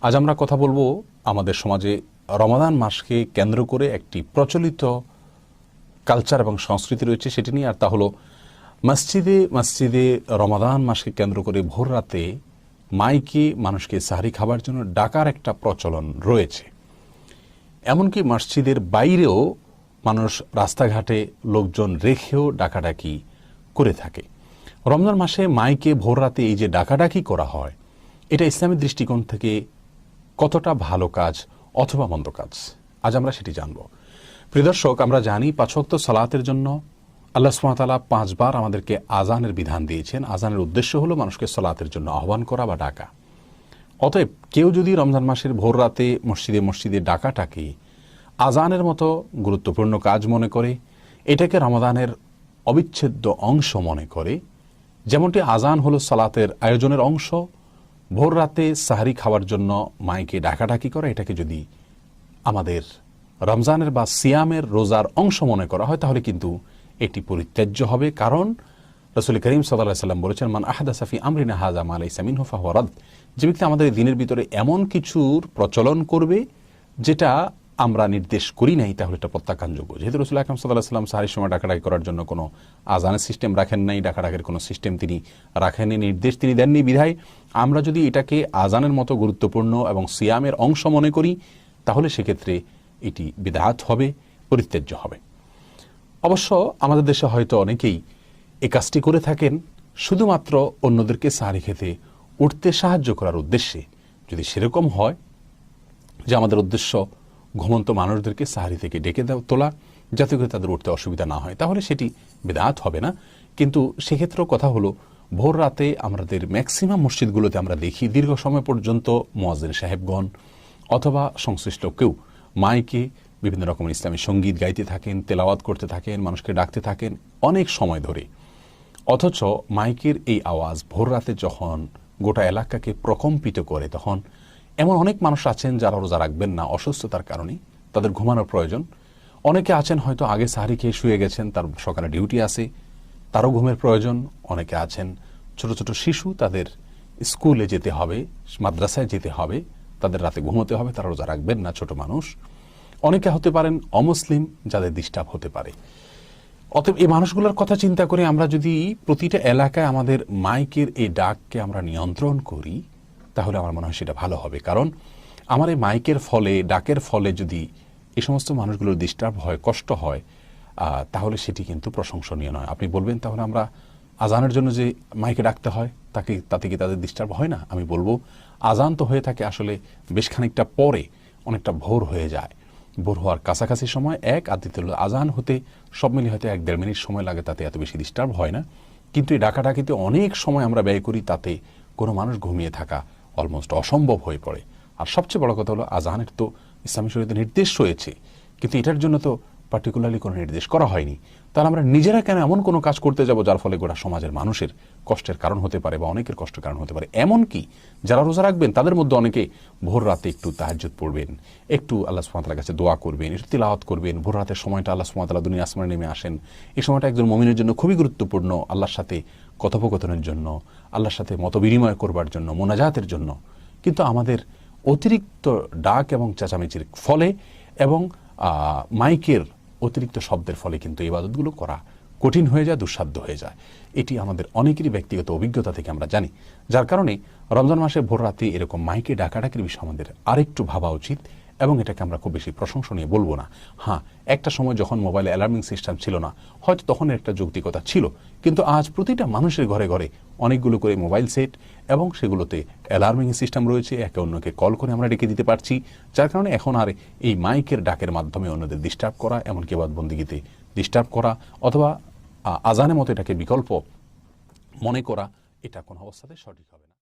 আজ আমরা কথা বলবো আমাদের সমাজে রমাদান মাসকে কেন্দ্র করে একটি প্রচলিত কালচার এবং সংস্কৃতি রয়েছে সেটি নিয়ে। আর তা হলো মসজিদে মসজিদে রমাদান মাসকে কেন্দ্র করে ভোর রাতে মাইকে মানুষকে সাহরি খাবার জন্য ডাকার একটা প্রচলন রয়েছে। এমনকি মসজিদের বাইরেও মানুষ রাস্তাঘাটে লোকজন রেখেও ডাকাডাকি করে থাকে। রমজান মাসে মাইকে ভোর রাতে এই যে ডাকাডাকি করা হয়, এটা ইসলামের দৃষ্টিকোণ থেকে কতটা ভালো কাজ অথবা মন্দ কাজ, আজ আমরা সেটি জানব। প্রিয় দর্শক, আমরা জানি ৫ ওয়াক্ত সালাতের জন্য আল্লাহ সুবহানাহু ওয়া তাআলা ৫ বার আমাদেরকে আজানের বিধান দিয়েছেন। আজানের উদ্দেশ্য হলো মানুষকে সালাতের জন্য আহ্বান করা বা ডাকা। অতএব কেউ যদি রমজান মাসের ভোর রাতে মসজিদে মসজিদে ডাকাটাকে আজানের মতো গুরুত্বপূর্ণ কাজ মনে করে, এটাকে রমাদানের অবিচ্ছেদ্য অংশ মনে করে, যেমনটি আজান হলো সালাতের আয়োজনের অংশ, ভোর রাতে সাহারি খাওয়ার জন্য মাইকে ডাকাডাকি করে এটাকে যদি আমাদের রমজানের বা সিয়ামের রোজার অংশ মনে করা হয়, তাহলে কিন্তু এটি পরিত্যাজ্য হবে। কারণ রাসূল করিম সাল্লাল্লাহু আলাইহি ওয়াসাল্লাম বলেছেন, মান আহদাসা ফি আমরিনা হাযা মা লাইসা মিনহু ফাহুয়া রাদ। যে ব্যক্তি আমাদের এই দিনের ভিতরে এমন কিছুর প্রচলন করবে যেটা আমরা নির্দেশ করি নাই, তাহলে এটা প্রত্যাখ্যানযোগ্য। যেহেতু রাসূল আকরাম সাল্লাল্লাহু আলাইহি ওয়াসাল্লাম সাহারির সময় ডাকাডাকি করার জন্য কোনো আজানের সিস্টেম রাখেন নাই, ডাকাডাকির কোনো সিস্টেম তিনি রাখেননি, নির্দেশ তিনি দেননি, বিধায় আমরা যদি এটাকে আজানের মতো গুরুত্বপূর্ণ এবং সিয়ামের অংশ মনে করি, তাহলে সেক্ষেত্রে এটি বিদআত হবে, পরিত্যাজ্য হবে। অবশ্য আমাদের দেশে হয়তো অনেকেই এই কাজটি করে থাকেন শুধুমাত্র অন্যদেরকে সাহারি খেতে উঠতে সাহায্য করার উদ্দেশ্যে। যদি সেরকম হয় যে আমাদের উদ্দেশ্য ঘুমন্ত মানুষদেরকে সাহারি থেকে ডেকে তোলা, যাতে করে তাদের উঠতে অসুবিধা না হয়, তাহলে সেটি বিদআত হবে না। কিন্তু সেক্ষেত্রেও কথা হলো, ভোর রাতে আমাদের ম্যাক্সিমাম মসজিদগুলোতে আমরা দেখি দীর্ঘ সময় পর্যন্ত মুয়াজ্জিন সাহেবগণ অথবা সংশ্লিষ্ট কেউ মাইকে বিভিন্ন রকমের ইসলামী সঙ্গীত গাইতে থাকেন, তেলাওয়াত করতে থাকেন, মানুষকে ডাকতে থাকেন অনেক সময় ধরে। অথচ মাইকের এই আওয়াজ ভোর রাতে যখন গোটা এলাকাকে প্রকম্পিত করে, তখন এমন অনেক মানুষ আছেন যারা রোজা রাখবেন না অসুস্থতার কারণে, তাদের ঘুমানোর প্রয়োজন। অনেকে আছেন হয়তো আগে সাহারি খেয়ে শুয়ে গেছেন, তার সকালে ডিউটি আছে, তারও ঘুমের প্রয়োজন। অনেকে আছেন ছোট ছোট শিশু, তাদের স্কুলে যেতে হবে, মাদ্রাসায় যেতে হবে, তাদের রাতে ঘুমোতে হবে, তারা রোজা রাখবেন না, ছোট মানুষ। অনেকে হতে পারেন অমুসলিম, যাদের ডিস্টার্ব হতে পারে। অতএব এই মানুষগুলোর কথা চিন্তা করে আমরা যদি প্রতিটা এলাকায় আমাদের মাইকের এই ডাককে আমরা নিয়ন্ত্রণ করি, তাহলে আমার মনে হয় সেটা ভালো হবে। কারণ আমার এই মাইকের ফলে, ডাকের ফলে যদি এই সমস্ত মানুষগুলোর ডিস্টার্ব হয়, কষ্ট হয়, তাহলে সেটি কিন্তু প্রশংসনীয় নয়। আপনি বলবেন, তাহলে আমরা আজানের জন্য যে মাইকে ডাকতে হয় তাতে কি তাদের ডিস্টার্ব হয় না? আমি বলবো, আজান তো হয়ে থাকে আসলে বেশ খানিকটা পরে, অনেকটা ভোর হয়ে যায়। ভোর হওয়ার কাছাকাছি সময় এক, আর দ্বিতীয় আজান হতে সব মিলে হয়তো 1-1.5 মিনিট সময় লাগে, তাতে এত বেশি ডিস্টার্ব হয় না। কিন্তু এই ডাকাডাকিতে অনেক সময় আমরা ব্যয় করি, তাতে কোনো মানুষ ঘুমিয়ে থাকা অলমোস্ট অসম্ভব হয়ে পড়ে। আর সবচেয়ে বড় কথা হলো, আজানের তো ইসলামী শরীয়তে নির্দেশ রয়েছে, কিন্তু এটার জন্য তো পার্টিকুলারলি কোনো নির্দেশ করা হয়নি। তাহলে আমরা নিজেরা কেন এমন কোনো কাজ করতে যাব যার ফলে গোটা সমাজের মানুষের কষ্টের কারণ হতে পারে বা অনেকের কষ্টের কারণ হতে পারে? এমনকি যারা রোজা রাখবেন তাদের মধ্যে অনেকে ভোর রাতে একটু তাহাজ্জুদ পড়বেন, একটু আল্লাহ সুবহানাহু ওয়া তাআলার কাছে দোয়া করবেন, একটু তিলাওয়াত করবেন। ভোর রাতের সময়টা আল্লাহ সুবহানাহু ওয়া তাআলা দুনিয়া আসমানে নেমে আসেন। এই সময়টা একজন মুমিনের জন্য খুবই গুরুত্বপূর্ণ, আল্লাহর সাথে কথোপকথনের জন্য, আল্লাহর সাথে মত বিনিময় করবার জন্য, মোনাজাতের জন্য। কিন্তু আমাদের অতিরিক্ত ডাক এবং চেঁচামেচির ফলে এবং মাইকের অতিরিক্ত শব্দের ফলে কিন্তু এই ইবাদতগুলো করা কঠিন হয়ে যায়, দুঃসাধ্য হয়ে যায়। এটি আমাদের অনেকেরই ব্যক্তিগত অভিজ্ঞতা থেকে আমরা জানি। যার কারণে রমজান মাসে ভোর রাতে এরকম মাইকে ডাকাডাকির বিষয়ে আমাদের আরেকটু ভাবা উচিত, এবং এটাকে আমরা খুব বেশি প্রশংসনীয় বলবো না। হ্যাঁ, একটা সময় যখন মোবাইলে অ্যালার্মিং সিস্টেম ছিল না, হয়তো তখন একটা যৌক্তিকতা ছিল, কিন্তু আজ প্রতিটা মানুষের ঘরে ঘরে অনেকগুলো করে মোবাইল সেট, এবং সেগুলোতে অ্যালার্মিং সিস্টেম রয়েছে, একে অন্যকে কল করে আমরা ডেকে দিতে পারছি। যার কারণে এখন আর এই মাইকের ডাকের মাধ্যমে অন্যদের ডিস্টার্ব করা, এমনকি ইবাদতবন্দিগিতে ডিস্টার্ব করা অথবা আজানের মতো এটাকে বিকল্প মনে করা, এটা কোনো অবস্থাতে সঠিক হবে না।